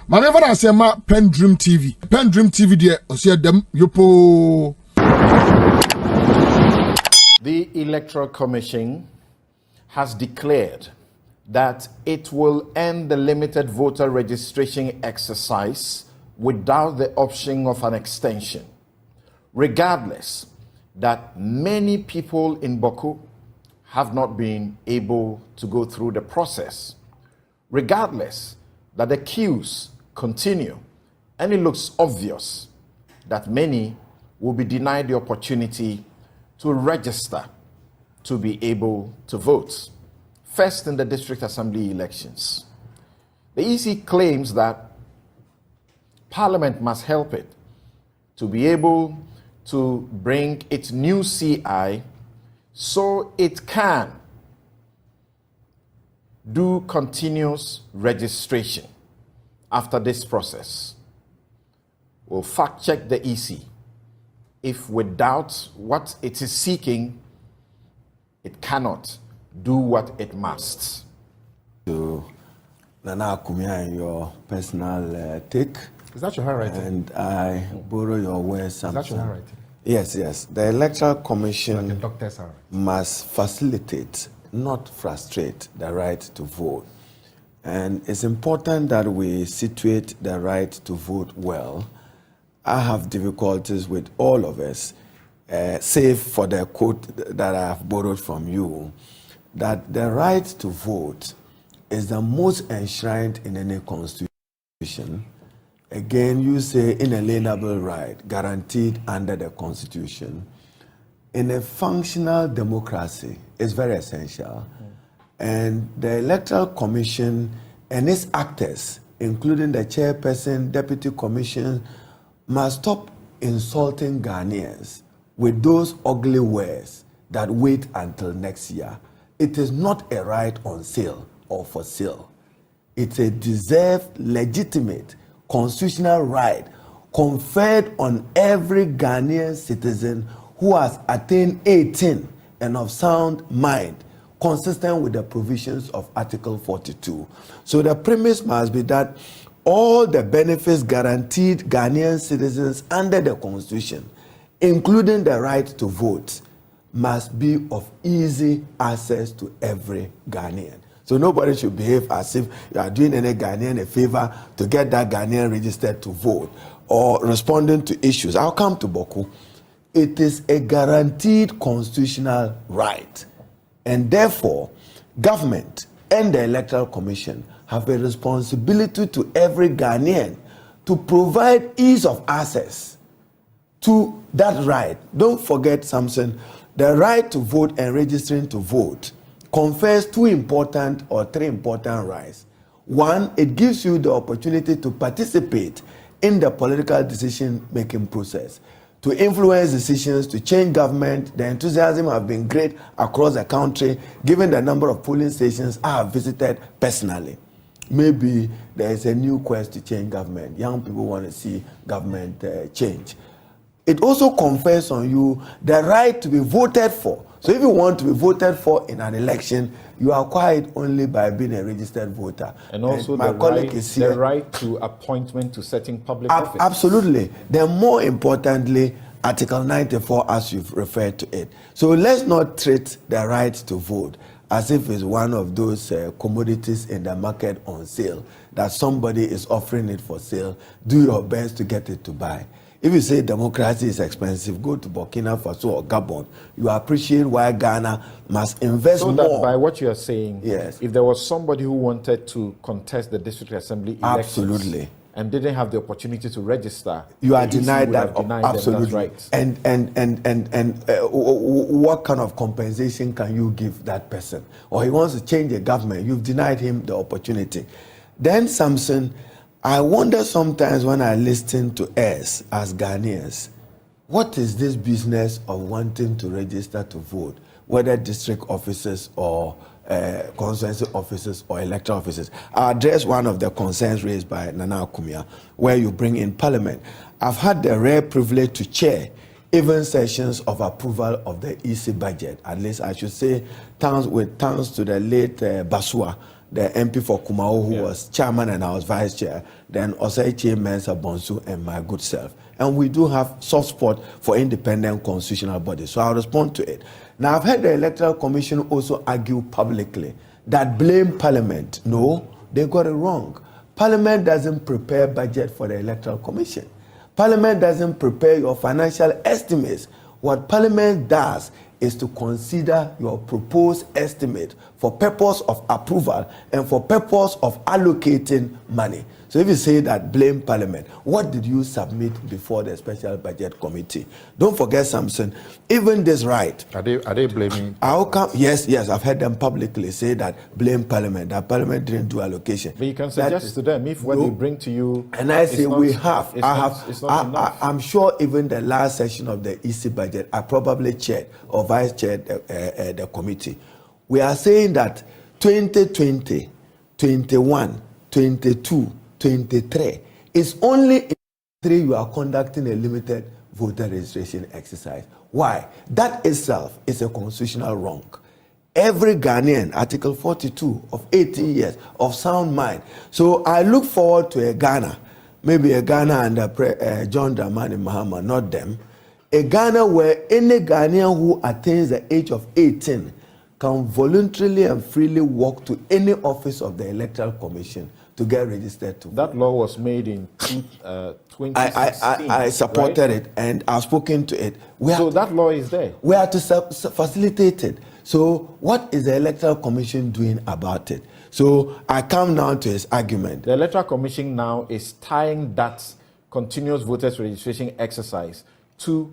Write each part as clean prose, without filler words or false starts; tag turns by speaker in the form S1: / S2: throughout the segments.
S1: Manever I say ma PENDREAM TV. PENDREAM TV there, osia dem yopo.
S2: The Electoral Commission has declared that it will end the limited voter registration exercise without the option of an extension, regardless that many people in Boku have not been able to go through the process, regardless that the queues continue, and it looks obvious that many will be denied the opportunity to register to be able to vote. First, in the District Assembly elections, the EC claims that Parliament must help it to be able to bring its new CI so it can do continuous registration after this process. We'll fact check the EC. If without what it is seeking, it cannot do what it must.
S3: To Nana Kumia and your personal take.
S1: Is that your handwriting?
S3: And I borrow your words.
S1: Is that your handwriting?
S3: Yes. The Electoral Commission
S1: Like a doctor's handwriting.
S3: must facilitate, not frustrate, the right to vote. And it's important that we situate the right to vote well. I have difficulties with all of us, save for the quote that I have borrowed from you, that the right to vote is the most enshrined in any constitution. Again, you say inalienable right, guaranteed under the Constitution. In a functional democracy, it's very essential. And the Electoral Commission and its actors, including the chairperson, deputy commission, must stop insulting Ghanaians with those ugly words that wait until next year. It is not a right on sale or for sale. It's a deserved, legitimate, constitutional right conferred on every Ghanaian citizen who has attained 18 and of sound mind, consistent with the provisions of Article 42. So the premise must be that all the benefits guaranteed Ghanaian citizens under the Constitution, including the right to vote, must be of easy access to every Ghanaian. So nobody should behave as if you are doing any Ghanaian a favor to get that Ghanaian registered to vote or responding to issues. I'll come to Boku. It is a guaranteed constitutional right. And therefore, government and the Electoral Commission have a responsibility to every Ghanaian to provide ease of access to that right. Don't forget, Samson, the right to vote and registering to vote confers three important rights. One, it gives you the opportunity to participate in the political decision-making process, to influence decisions, to change government. The enthusiasm has been great across the country, given the number of polling stations I have visited personally. Maybe there is a new quest to change government. Young people want to see government change. It also confers on you the right to be voted for. So if you want to be voted for in an election, you acquire it only by being a registered voter.
S2: And also the right to appointment to certain public office.
S3: Absolutely. Then more importantly, Article 94, as you've referred to it. So let's not treat the right to vote as if it's one of those commodities in the market on sale, that somebody is offering it for sale. Do your best to get it to buy. If you say democracy is expensive, go to Burkina Faso or Gabon. You appreciate why Ghana must invest more.
S2: So that by what you are saying,
S3: yes,
S2: if there was somebody who wanted to contest the district assembly elections,
S3: absolutely,
S2: and didn't have the opportunity to register,
S3: you are denied that. Absolutely.
S2: Right.
S3: And what kind of compensation can you give that person? Or he wants to change the government, you've denied him the opportunity. Then, Samson, I wonder sometimes when I listen to us as Ghanaians, what is this business of wanting to register to vote, whether district officers or constituency officers or electoral officers? I address one of the concerns raised by Nana Kumia, where you bring in Parliament. I've had the rare privilege to chair even sessions of approval of the EC budget. At least I should say, thanks to the late Basua, the MP for Kumao, who was chairman and I was vice chair, then Osei Mensa Bonsu and my good self. And we do have soft spot for independent constitutional bodies. So I'll respond to it. Now, I've heard the Electoral Commission also argue publicly that blame Parliament. No, they got it wrong. Parliament doesn't prepare budget for the Electoral Commission. Parliament doesn't prepare your financial estimates. What Parliament does is to consider your proposed estimate for purpose of approval and for purpose of allocating money. So if you say that blame Parliament, what did you submit before the Special Budget Committee? Don't forget, Samson, even this right.
S2: Are they blaming?
S3: How come? Yes, I've heard them publicly say that blame Parliament, that Parliament didn't do allocation.
S2: But you can suggest to them if what they bring to you.
S3: And I say
S2: not,
S3: we have.
S2: It's not enough.
S3: I'm sure even the last session of the EC budget, I probably chaired or vice chaired the committee. We are saying that 2020, 21, 22, 23 is only in 3 you are conducting a limited voter registration exercise. Why? That itself is a constitutional wrong. Every Ghanaian, Article 42 of 18 years of sound mind. So I look forward to a Ghana, maybe a Ghana under John Dramani Mahama, not them. A Ghana where any Ghanaian who attains the age of 18 can voluntarily and freely walk to any office of the Electoral Commission to get registered to vote.
S2: That law was made in 2016.
S3: I supported
S2: right?
S3: it and I've spoken to it.
S2: So that law is there.
S3: We have to facilitate it. So what is the Electoral Commission doing about it? So I come now to his argument.
S2: The Electoral Commission now is tying that continuous voters registration exercise to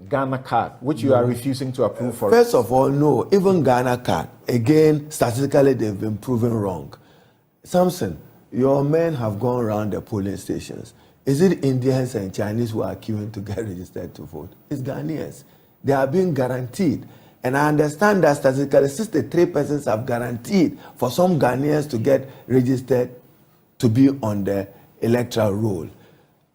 S2: Ghana card, which you are refusing to approve for.
S3: First of all, no, even Ghana card, again, statistically they've been proven wrong. Samson, your men have gone around the polling stations. Is it Indians and Chinese who are queuing to get registered to vote? It's Ghanaians. They are being guaranteed. And I understand that statistically 63 persons have guaranteed for some Ghanaians to get registered to be on the electoral roll.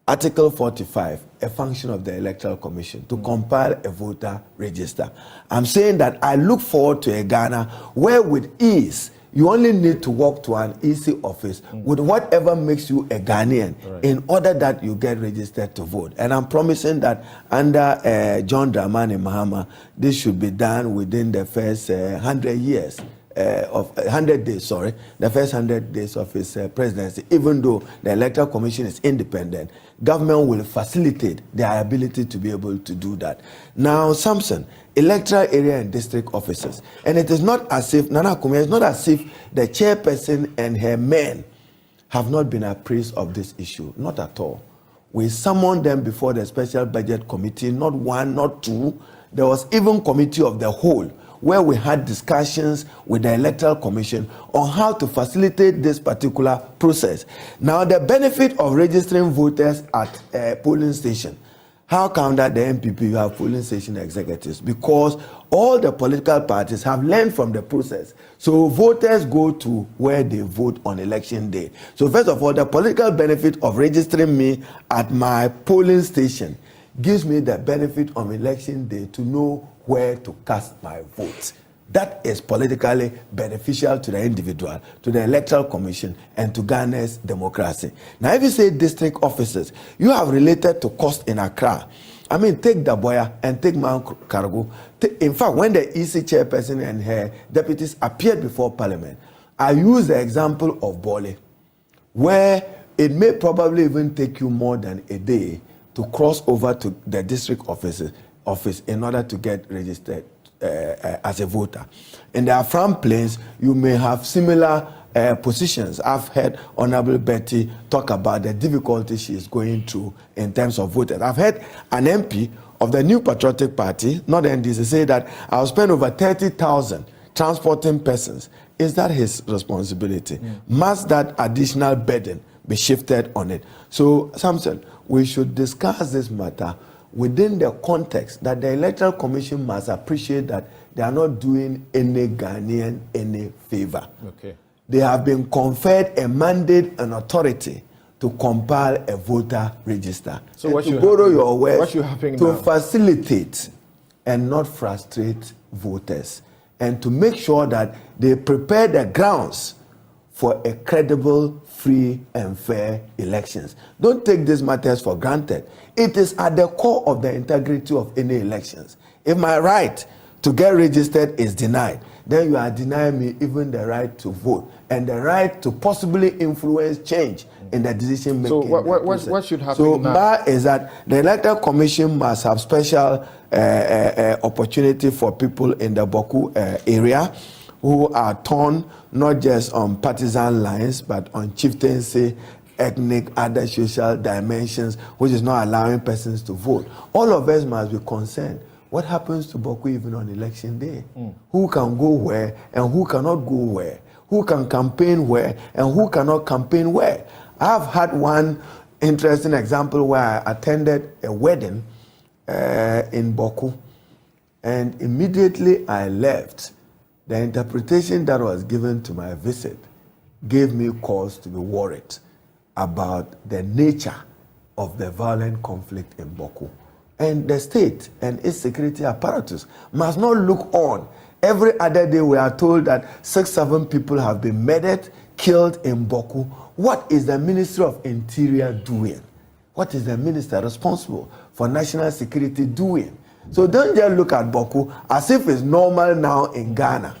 S3: Article 45, a function of the Electoral Commission, to compile a voter register. I'm saying that I look forward to a Ghana where with ease, you only need to walk to an EC office with whatever makes you a Ghanaian in order that you get registered to vote. And I'm promising that under John Dramani Mahama, this should be done within the first 100 years. Of 100 days, the first 100 days of his presidency, even though the Electoral Commission is independent, government will facilitate their ability to be able to do that. Now, Samson, electoral area and district officers, and it is not as if, Nana Kumia, it's not as if the chairperson and her men have not been appraised of this issue, not at all. We summoned them before the Special Budget Committee, not one, not two. There was even Committee of the Whole, where we had discussions with the Electoral Commission on how to facilitate this particular process. Now, the benefit of registering voters at a polling station, how come that the NPP you have polling station executives? Because all the political parties have learned from the process. So voters go to where they vote on election day. So first of all, the political benefit of registering me at my polling station gives me the benefit on election day to know where to cast my vote. That is politically beneficial to the individual, to the Electoral Commission, and to Ghana's democracy. Now, if you say district officers, you have related to cost in Accra. I mean, take Daboya and take Mount Cargo. In fact, when the EC chairperson and her deputies appeared before Parliament, I used the example of Bole, where it may probably even take you more than a day to cross over to the district office in order to get registered as a voter. In the Afram Plains, you may have similar positions. I've heard Honorable Betty talk about the difficulty she is going through in terms of voters. I've heard an MP of the New Patriotic Party, not NDC, say that I'll spend over 30,000 transporting persons. Is that his responsibility? Must that additional burden be shifted on it? So, Samson, we should discuss this matter within the context that the Electoral Commission must appreciate that they are not doing any Ghanaian any favor.
S2: Okay.
S3: They have been conferred a mandate and authority to compile a voter register.
S2: So what
S3: to borrow your words,
S2: to now?
S3: Facilitate and not frustrate voters, and to make sure that they prepare the grounds for a credible, free, and fair elections. Don't take these matters for granted. It is at the core of the integrity of any elections. If my right to get registered is denied, then you are denying me even the right to vote and the right to possibly influence change in the decision making.
S2: So what should happen
S3: so
S2: now?
S3: that is that the Electoral Commission must have special opportunity for people in the Boku area who are torn not just on partisan lines but on chieftaincy, ethnic, other social dimensions, which is not allowing persons to vote. All of us must be concerned. What happens to Boku even on election day? Who can go where and who cannot go where? Who can campaign where and who cannot campaign where? I've had one interesting example where I attended a wedding in Boku, and immediately I left. The interpretation that was given to my visit gave me cause to be worried about the nature of the violent conflict in Boku. And the state and its security apparatus must not look on. Every other day we are told that 6-7 people have been murdered, killed in Boku. What is the Ministry of Interior doing? What is the minister responsible for national security doing? So don't just look at Boku as if it's normal now in Ghana.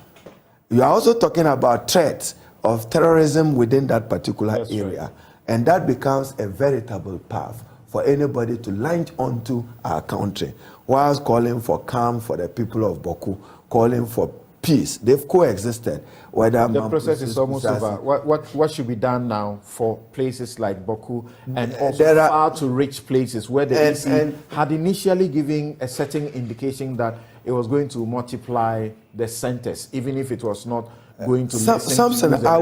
S3: You are also talking about threats of terrorism within that particular area. Right. And that becomes a veritable path for anybody to launch onto our country, whilst calling for calm for the people of Boku, calling for peace. They've coexisted. Whether
S2: the process is almost over. What should be done now for places like Boku and also far to reach places where the EC had initially given a certain indication that it was going to multiply the centers, even if it was not going to
S3: Samson, I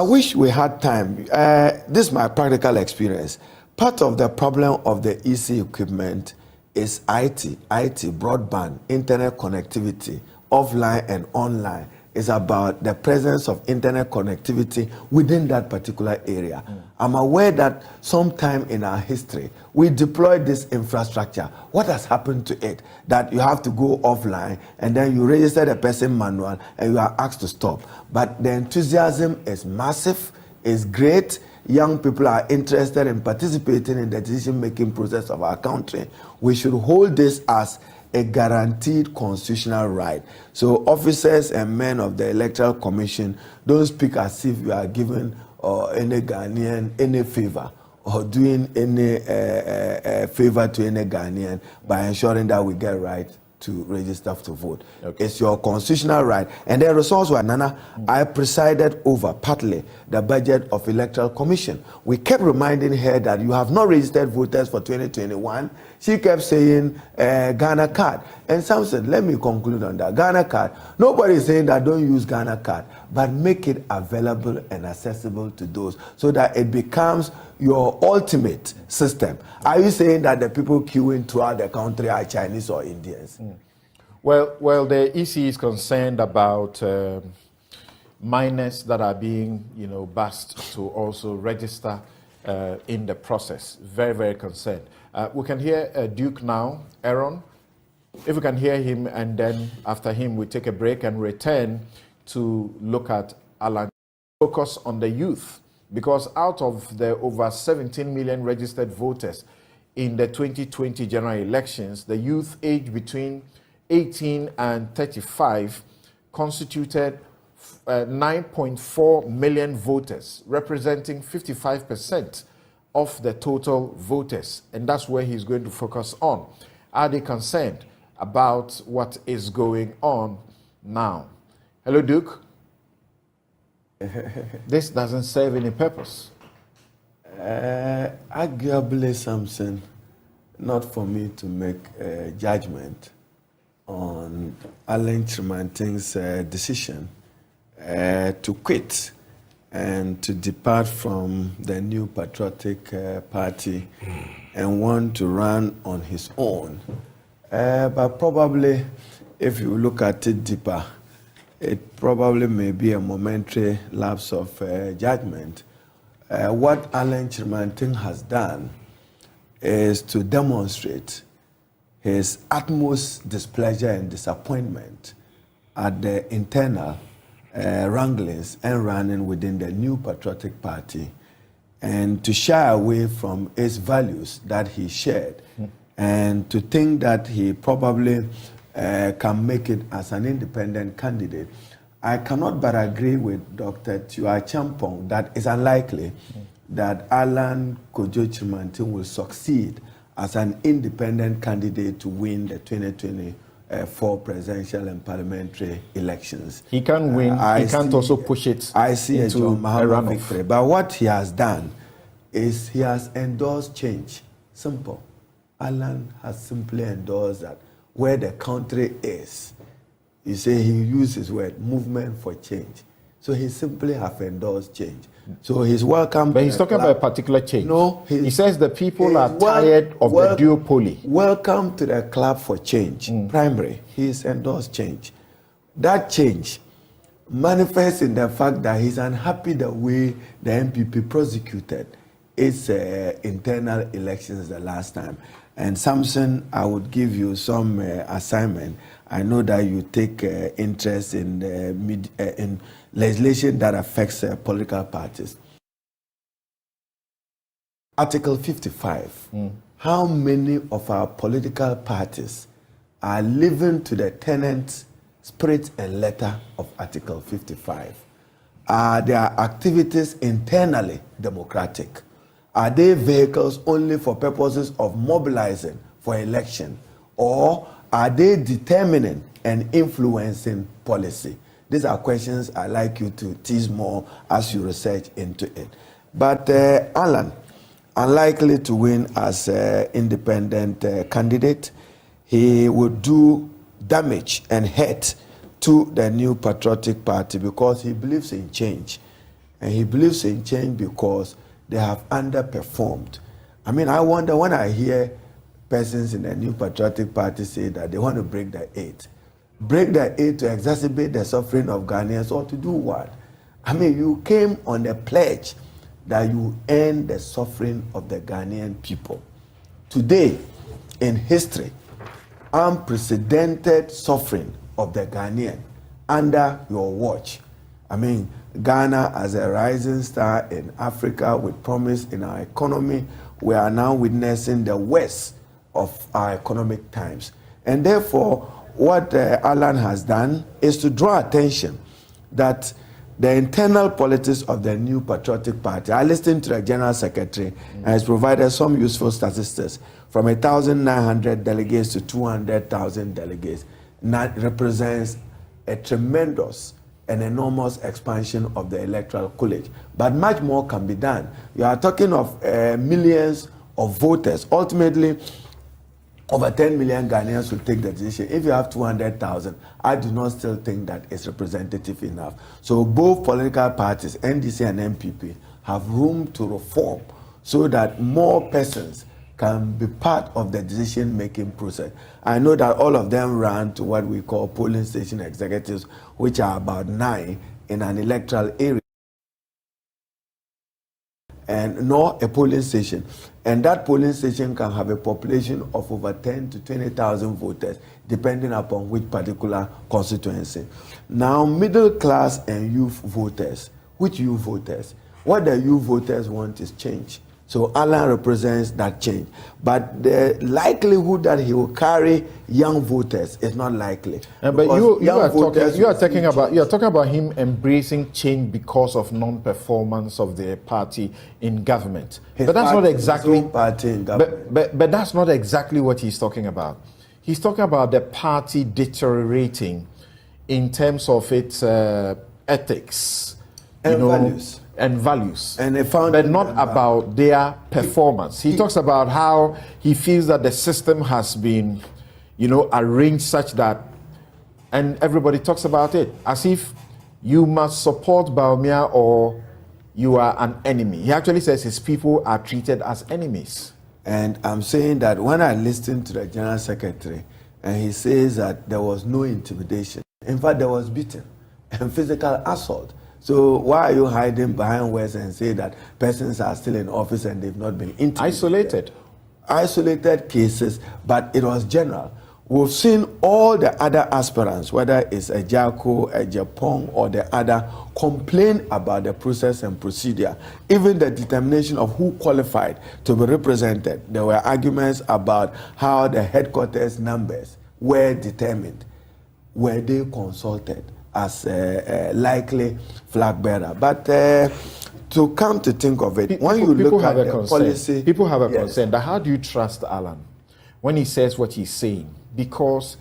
S3: wish we had time. This is my practical experience. Part of the problem of the EC equipment is IT, broadband, internet connectivity, offline and online. Is about the presence of internet connectivity within that particular area. I'm aware that sometime in our history, we deployed this infrastructure. What has happened to it? That you have to go offline and then you register the person manual and you are asked to stop. But the enthusiasm is massive, is great. Young people are interested in participating in the decision-making process of our country. We should hold this as a guaranteed constitutional right. So officers and men of the Electoral Commission don't speak as if you are giving any Ghanaian any favor or doing any favor to any Ghanaian by ensuring that we get right to register to vote. Okay. It's your constitutional right. And the results were, Nana, I presided over partly the budget of Electoral Commission. We kept reminding her that you have not registered voters for 2021. She kept saying Ghana card. And some said, let me conclude on that. Ghana card. Nobody is saying that don't use Ghana card, but make it available and accessible to those so that it becomes your ultimate system. Are you saying that the people queuing throughout the country are Chinese or Indians?
S2: Well, the EC is concerned about minors that are being, bussed to also register in the process. Very, very concerned. We can hear Duke now, Aaron. If we can hear him, and then after him, we take a break and return to look at Alan. Focus on the youth, because out of the over 17 million registered voters in the 2020 general elections, the youth aged between 18 and 35 constituted 9.4 million voters, representing 55% of the total voters. And that's where he's going to focus on. Are they concerned about what is going on now? Hello, Duke. This doesn't serve any purpose.
S3: Arguably something, not for me to make a judgment on Alan Kyerematen's decision to quit and to depart from the New Patriotic Party and want to run on his own. But probably, if you look at it deeper, it probably may be a momentary lapse of judgment. What Alan Kyerematen has done is to demonstrate his utmost displeasure and disappointment at the internal wranglings and running within the New Patriotic Party, and to shy away from its values that he shared, and to think that he probably can make it as an independent candidate. I cannot but agree with Dr. Tua Champong that it's unlikely that Alan Kojo Kyerematen will succeed as an independent candidate to win the 2024 presidential and parliamentary elections.
S2: He can win, he can't also push it.
S3: I see
S2: into
S3: a John Mahama
S2: runoff.
S3: victory. But what he has done is he has endorsed change. Simple. Alan has simply endorsed that where the country is, you say he used his word, movement for change. So he simply have endorsed change. So he's welcome.
S2: But he's talking about a particular change.
S3: No,
S2: he says the people are tired of the duopoly.
S3: Welcome to the club for change. Primary, he's endorsed change. That change manifests in the fact that he's unhappy the way the NPP prosecuted its internal elections the last time. And Samson, I would give you some assignment. I know that you take interest in in legislation that affects political parties. Article 55. How many of our political parties are living to the tenets, spirit, and letter of Article 55? Are their activities internally democratic? Are they vehicles only for purposes of mobilizing for election? Or are they determining and influencing policy? These are questions I'd like you to tease more as you research into it. But Alan, unlikely to win as an independent candidate, he would do damage and hurt to the New Patriotic Party because he believes in change. And he believes in change because they have underperformed. I mean, I wonder when I hear persons in the New Patriotic Party say that they want to break the eight. Break the eight to exacerbate the suffering of Ghanaians, or to do what? I mean, you came on a pledge that you end the suffering of the Ghanaian people. Today, in history, unprecedented suffering of the Ghanaian under your watch. I mean, Ghana as a rising star in Africa with promise in our economy, we are now witnessing the worst of our economic times. And therefore, what Alan has done is to draw attention that the internal politics of the New Patriotic Party, I listened to the General Secretary and has provided some useful statistics from 1,900 delegates to 200,000 delegates. And that represents a tremendous an enormous expansion of the electoral college. But much more can be done. You are talking of millions of voters. Ultimately, over 10 million Ghanaians will take the decision. If you have 200,000, I do not still think that it's representative enough. So both political parties, NDC and NPP, have room to reform so that more persons can be part of the decision-making process. I know that all of them run to what we call polling station executives, which are about 9 in an electoral area, and not a polling station. And that polling station can have a population of over 10 to 20,000 voters, depending upon which particular constituency. Now, middle class and youth voters, which youth voters? What the youth voters want is change. So Alan represents that change. But the likelihood that he will carry young voters is not likely.
S2: But you are talking about him embracing change because of non-performance of the party in government. But that's not exactly
S3: party in government.
S2: But that's not exactly what he's talking about. He's talking about the party deteriorating in terms of its ethics
S3: and values.
S2: And values,
S3: but
S2: not about their performance. He talks about how he feels that the system has been, arranged such that, and everybody talks about it as if you must support Bawumia or you are an enemy. He actually says his people are treated as enemies.
S3: And I'm saying that when I listened to the General Secretary, and he says that there was no intimidation. In fact, there was beating and physical assault. So why are you hiding behind words and say that persons are still in office and they've not been intimidated?
S2: Isolated.
S3: Isolated cases, but it was general. We've seen all the other aspirants, whether it's a Jaco, a Japong, or the other, complain about the process and procedure, even the determination of who qualified to be represented. There were arguments about how the headquarters numbers were determined. Were they consulted as a likely flag bearer? But to come to think of it, when you look at the policy...
S2: People have a concern. But how do you trust Alan when he says what he's saying? Because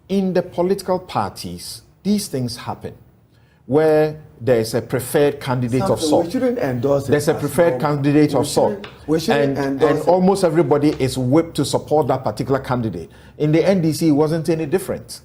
S2: in the political parties, these things happen, where there's a preferred candidate of sort.
S3: We shouldn't endorse it.
S2: There's a preferred candidate of sort. And almost everybody is whipped to support that particular candidate. In the NDC, it wasn't any different.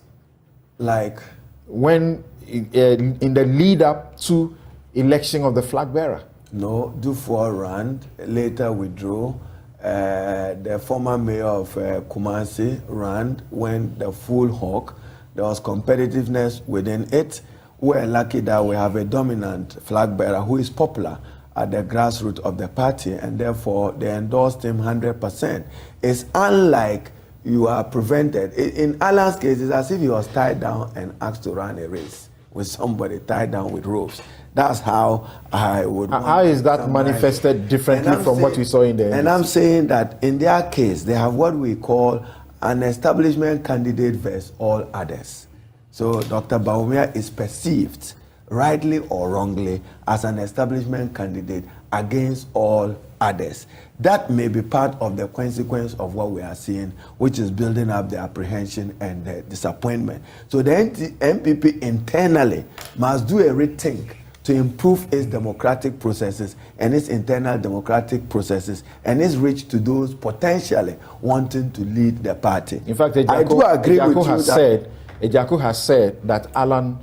S3: Like?
S2: When in the lead up to election of the flag bearer.
S3: No, Dufour ran, later withdrew. The former mayor of Kumasi ran when the full hawk. There was competitiveness within it. We're lucky that we have a dominant flag bearer who is popular at the grassroots of the party, and therefore they endorsed him 100%. It's unlike you are prevented. In Alan's case, it's as if he was tied down and asked to run a race with somebody tied down with ropes. That's how I would.
S2: How is that manifested differently from what we saw in the NDC?
S3: And I'm saying that in their case, they have what we call an establishment candidate versus all others. So Dr. Bawumia is perceived, rightly or wrongly, as an establishment candidate against all others. That may be part of the consequence of what we are seeing, which is building up the apprehension and the disappointment. So the NPP internally must do a rethink to improve its democratic processes and its internal democratic processes and its reach to those potentially wanting to lead the party.
S2: In fact,
S3: I do agree with you that
S2: Ejaku has said that Alan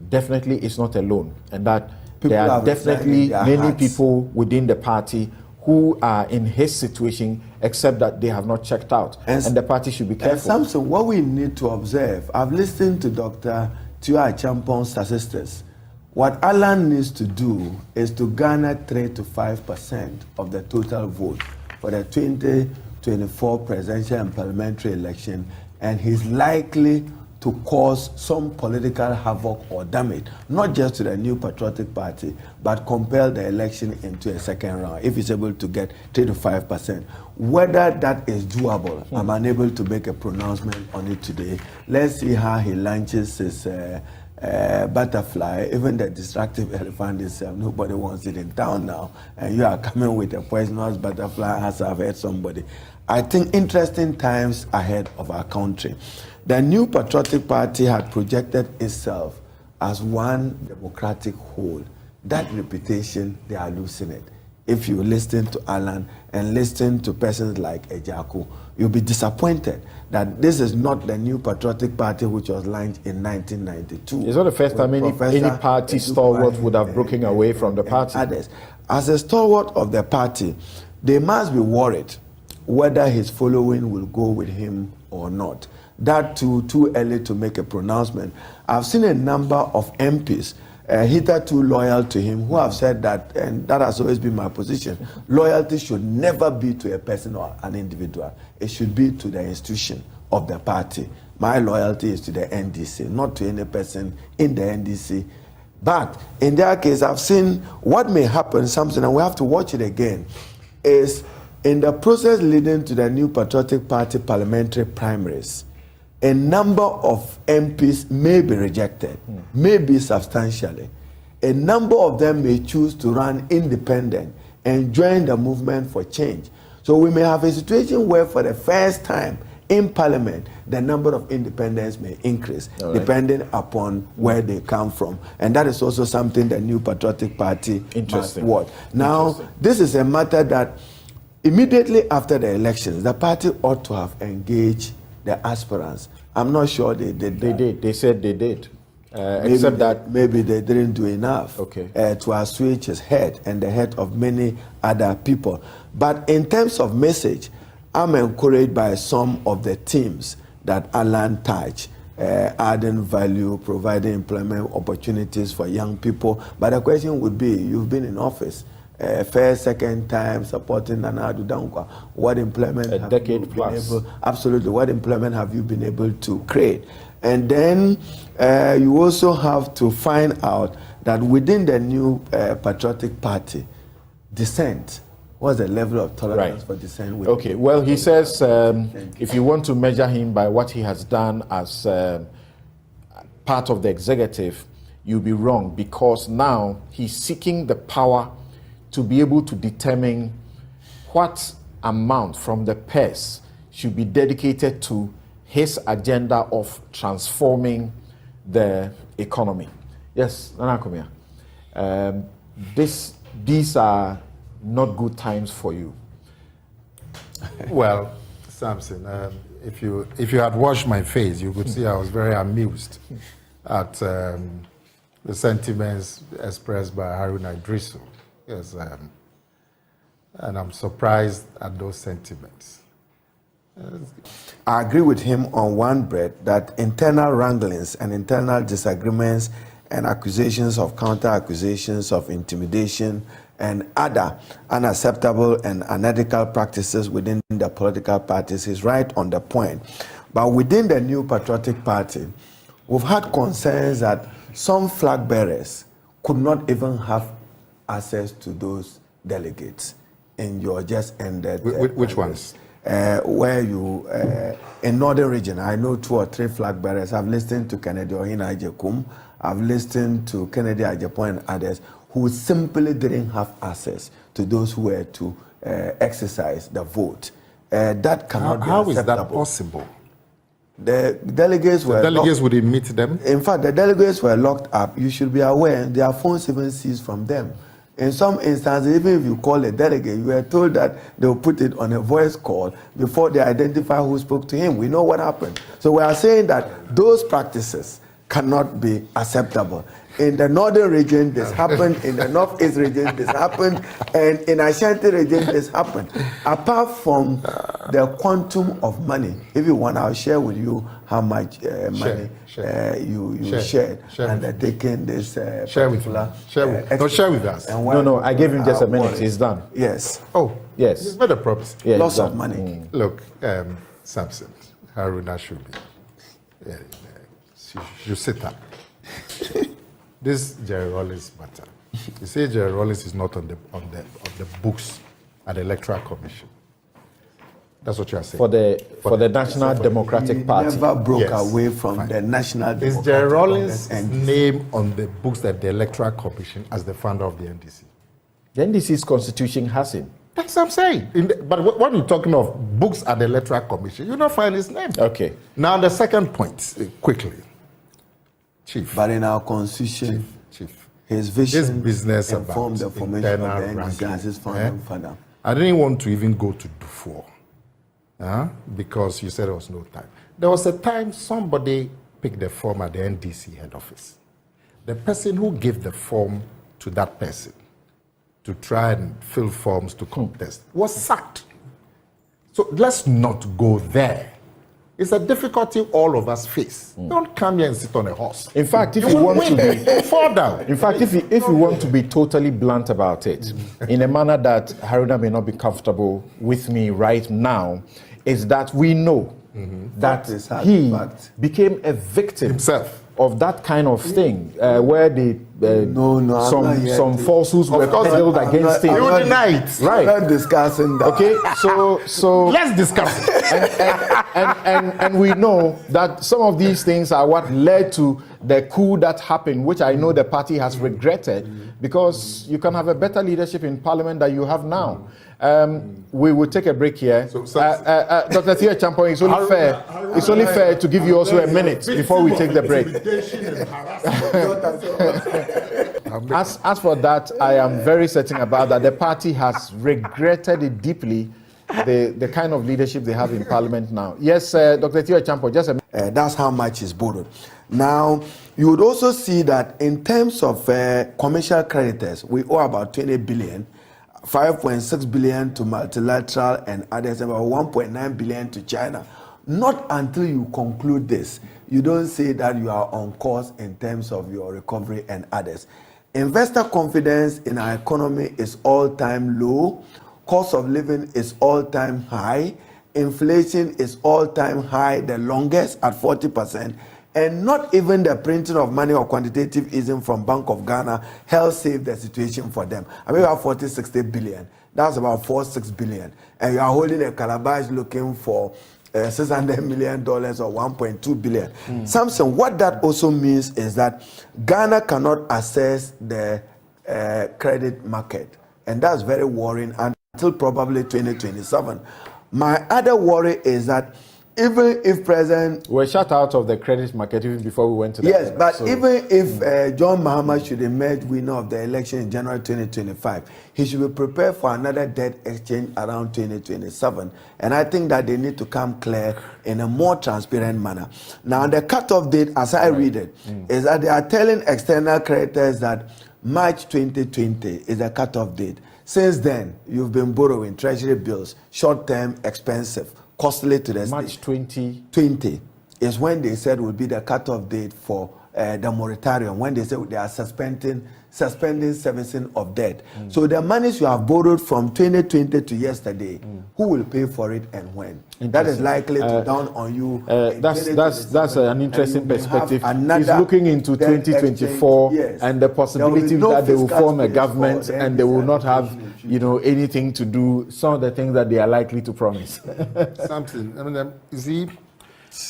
S2: definitely is not alone, and that there are definitely many people within the party who are in his situation, except that they have not checked out, and the party should be careful.
S3: And Samson, what we need to observe, I've listened to Dr. Tua Champong's statistics. What Alan needs to do is to garner 3 to 5% of the total vote for the 2024 presidential and parliamentary election, and he's likely to cause some political havoc or damage, not just to the New Patriotic Party, but compel the election into a second round, if he's able to get 3 to 5%. Whether that is doable, I'm unable to make a pronouncement on it today. Let's see how he launches his butterfly. Even the destructive elephant itself, nobody wants it in town now, and you are coming with a poisonous butterfly, as I've heard somebody. I think interesting times ahead of our country. The New Patriotic Party had projected itself as one democratic whole. That reputation, they are losing it. If you listen to Alan and listen to persons like Ejaku, you'll be disappointed that this is not the New Patriotic Party which was launched in 1992.
S2: It's not the first time any party stalwart would have broken away from the party.
S3: Others. As a stalwart of the party, they must be worried whether his following will go with him or not. That too early to make a pronouncement. I've seen a number of MPs hitherto loyal to him who have said that, and that has always been my position, loyalty should never be to a person or an individual. It should be to the institution of the party. My loyalty is to the NDC, not to any person in the NDC. But in their case, I've seen what may happen, something, and we have to watch it again, is in the process leading to the New Patriotic Party parliamentary primaries, a number of MPs may be rejected, maybe substantially. A number of them may choose to run independent and join the movement for change. So we may have a situation where for the first time in Parliament, the number of independents may increase, depending upon where they come from. And that is also something the New Patriotic Party must watch. Now, this is a matter that immediately after the elections, the party ought to have engaged the aspirants. I'm not sure they did that.
S2: They did. They said they did. Except that
S3: maybe they didn't do enough to assuage his head and the head of many other people. But in terms of message, I'm encouraged by some of the themes that Alan touched, adding value, providing employment opportunities for young people. But the question would be, you've been in office first, second time supporting Nana Addo Dankwa. What employment
S2: a
S3: have
S2: decade
S3: you been
S2: plus.
S3: absolutely, what employment have you been able to create? And then you also have to find out that within the new patriotic party, dissent, what's the level of tolerance for dissent?
S2: Okay, well, he says if you want to measure him by what he has done as part of the executive, you'll be wrong, because now he's seeking the power to be able to determine what amount from the purse should be dedicated to his agenda of transforming the economy. Yes, Nana Komia. These are not good times for you.
S4: Well, Samson, if you had watched my face, you could see I was very amused at the sentiments expressed by Haruna Iddrisu. Yes, and I'm surprised at those sentiments.
S3: I agree with him on one breath that internal wranglings and internal disagreements and accusations of counter-accusations of intimidation and other unacceptable and unethical practices within the political parties is right on the point. But within the new patriotic party, we've had concerns that some flag bearers could not even have access to those delegates in your just ended...
S4: Which ones?
S3: Where you, in northern region, I know 2 or 3 flag bearers. I've listened to Kennedy Ohina Ajekum, I've listened to Kennedy Ajepo and others who simply didn't have access to those who were to exercise the vote. That cannot be acceptable.
S4: How is that possible?
S3: The delegates were...
S4: The delegates wouldn't meet them?
S3: In fact, the delegates were locked up. You should be aware, their phones even seized from them. In some instances, even if you call a delegate, you are told that they will put it on a voice call before they identify who spoke to him. We know what happened. So we are saying that those practices cannot be acceptable. In the northern region, this happened. In the northeast region, this happened. And in Ashanti region, this happened. Apart from the quantum of money, if you want, I'll share with you how much money you shared undertaking this particular...
S4: Share with us.
S2: No, I gave him just a minute. He's done.
S3: Yes.
S4: Oh,
S2: yes.
S4: He's made a promise.
S2: Yeah,
S3: lots of money.
S4: Look, Samson, Haruna should be... you sit up. This Jerry Rawlings matter. You say Jerry Rawlings is not on the books at the Electoral Commission. That's what you are saying.
S2: For the National Democratic Party.
S3: Never broke away from the National Democratic Party.
S4: Is Jerry Rawlings' name on the books at the Electoral Commission as the founder of the NDC?
S2: The NDC's constitution has him.
S4: That's what I'm saying. But when you're talking of books at the Electoral Commission, you don't find his name.
S2: Okay.
S4: Now the second point, quickly. Chief.
S3: But in our constitution,
S4: Chief.
S3: His vision
S4: this business
S3: informed the
S4: about
S3: formation of the
S4: internal
S3: NDC as his founding father.
S4: I didn't want to even go to Dufour because you said there was no time. There was a time somebody picked the form at the NDC head office. The person who gave the form to that person to try and fill forms to contest was sacked. So let's not go there. It's a difficulty all of us face. Don't come here and sit on a horse.
S2: In fact, if you want to be
S4: fall down.
S2: In fact, if you want to be totally blunt about it, in a manner that Haruna may not be comfortable with me right now, is that we know that he became a victim
S4: himself
S2: of that kind of thing, where some falsehoods were peddled against him.
S4: You deny it.
S3: Right. We're not discussing that.
S2: Okay, so
S4: let's discuss it.
S2: and we know that some of these things are what led to the coup that happened, which I know the party has regretted, because you can have a better leadership in parliament than you have now. We will take a break here. Dr. Theo Champong, it's only fair to give you also a minute before we take the break. As for that, I am very certain about that. The party has regretted it deeply, the kind of leadership they have in parliament now. Yes, Dr. Theo Champong, just a minute.
S3: That's how much is borrowed. Now, you would also see that in terms of commercial creditors, we owe about 20 billion. 5.6 billion to multilateral and others, about 1.9 billion to China. Not until you conclude this, you don't say that you are on course in terms of your recovery and others. Investor confidence in our economy is all-time low. Cost of living is all-time high. Inflation is all-time high, the longest at 40%. And not even the printing of money or quantitative easing from Bank of Ghana helped save the situation for them. I mean, we have 60 billion. That's about 6 billion. And you are holding a calabash looking for $600 million or 1.2 billion. Samson, what that also means is that Ghana cannot access the credit market. And that's very worrying until probably 2027. My other worry is that even if President...
S2: We're shut out of the credit market even before we went to that.
S3: Yes, but so, even if John Mahama should emerge winner of the election in January 2025, he should be prepared for another debt exchange around 2027. And I think that they need to come clear in a more transparent manner. Now, the cutoff date, as I read it, is that they are telling external creditors that March 2020 is the cutoff date. Since then, you've been borrowing treasury bills, short-term, expensive, costly to the
S2: March
S3: state.
S2: 2020
S3: is when they said will be the cutoff date for the moratorium, when they said they are suspending servicing of debt. So the monies you have borrowed from 2020 to yesterday, who will pay for it and when? That is likely to down on you.
S2: That's an interesting perspective. He's looking into 2024
S3: yes.
S2: and the possibility that they will form a government and they will not have, anything to do. Some of the things that they are likely to promise.
S4: Something. I mean, you see,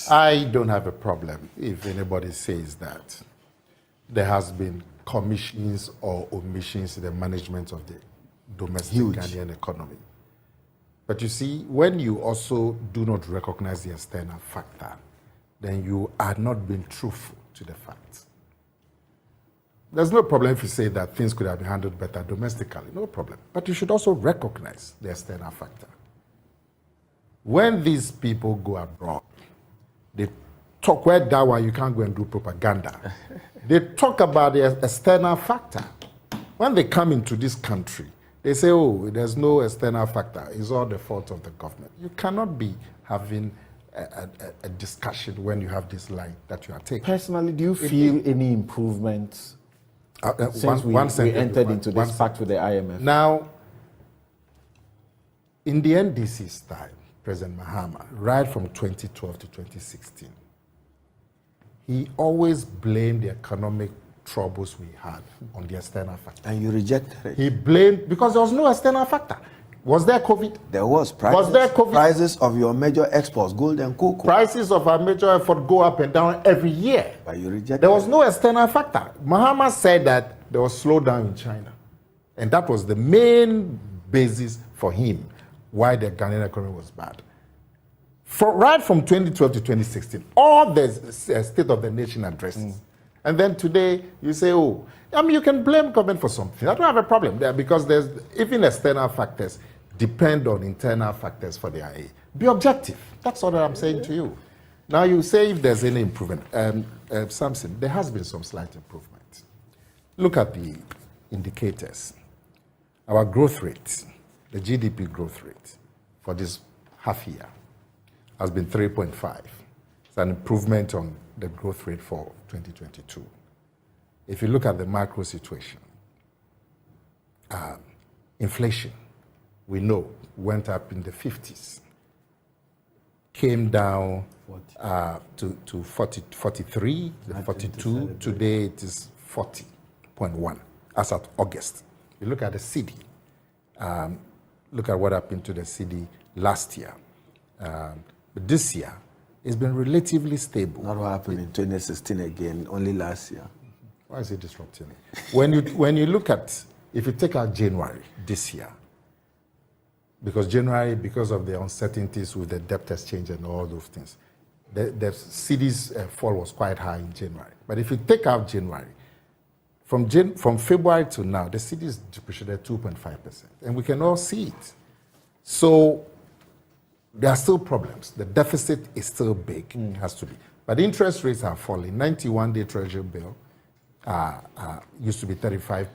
S4: I don't have a problem if anybody says that there has been commissions or omissions in the management of the domestic Ghanaian economy. But you see, when you also do not recognize the external factor, then you are not being truthful to the facts. There's no problem if you say that things could have been handled better domestically, no problem. But you should also recognize the external factor. When these people go abroad, they talk where that one you can't go and do propaganda. They talk about the external factor. When they come into this country, they say, oh, there's no external factor. It's all the fault of the government. You cannot be having a discussion when you have this line that you are taking.
S2: Personally, do you feel any improvements since we entered into this pact with the IMF?
S4: Now, in the NDC's time, President Mahama, right from 2012 to 2016, he always blamed the economic troubles we had on the external factor.
S3: And you rejected it.
S4: He blamed, because there was no external factor. Was there COVID?
S3: There was. Was
S4: there COVID?
S3: Prices of your major exports, gold and cocoa.
S4: Prices of our major export go up and down every year.
S3: But you rejected
S4: There was no external factor. Mahama said that there was slowdown in China. And that was the main basis for him why the Ghanaian economy was bad. Right from 2012 to 2016, all the State of the Nation addresses. And then today, you say, oh, you can blame government for something. I don't have a problem there because there's even external factors depend on internal factors for the IA. Be objective. That's all that I'm saying to you. Now, you say if there's any improvement. Samson, there has been some slight improvement. Look at the indicators. Our growth rate, the GDP growth rate for this half year has been 3.5. It's an improvement on the growth rate for 2022. If you look at the macro situation, inflation, we know, went up in the 50s, came down to 43, 42. Today it is 40.1 as at August. You look at the city, look at what happened to the city last year. But this year, it's been relatively stable.
S3: Not what happened in 2016 again, only last year.
S4: Why is it disrupting it? When you look at, if you take out January this year, because January, because of the uncertainties with the debt exchange and all those things, the city's fall was quite high in January. But if you take out January, from February to now, the city is depreciated 2.5%. And we can all see it. So there are still problems. The deficit is still big, it has to be. But interest rates are falling. 91-day treasury bill used to be 35.5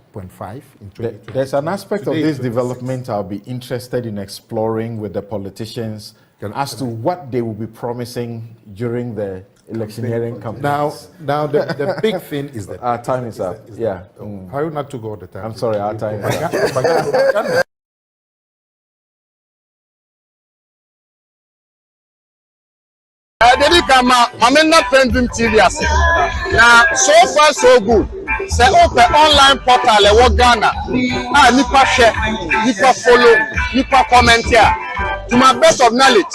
S4: in 2020.
S2: There's an aspect of this development I'll be interested in exploring with the politicians as to what they will be promising during the electioneering campaign.
S4: Now the big thing is that
S2: our time is up. Yeah.
S4: Haruna took all the time.
S2: I'm sorry, our time is up.
S5: Dedi kama Mamena PENDREAM TV ase. Now so far so good. Say open online portal e wo Ghana. Nipa share, nipa follow, nipa comment here. To my best of knowledge,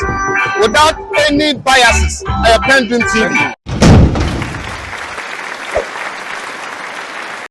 S5: without any biases, PENDREAM TV.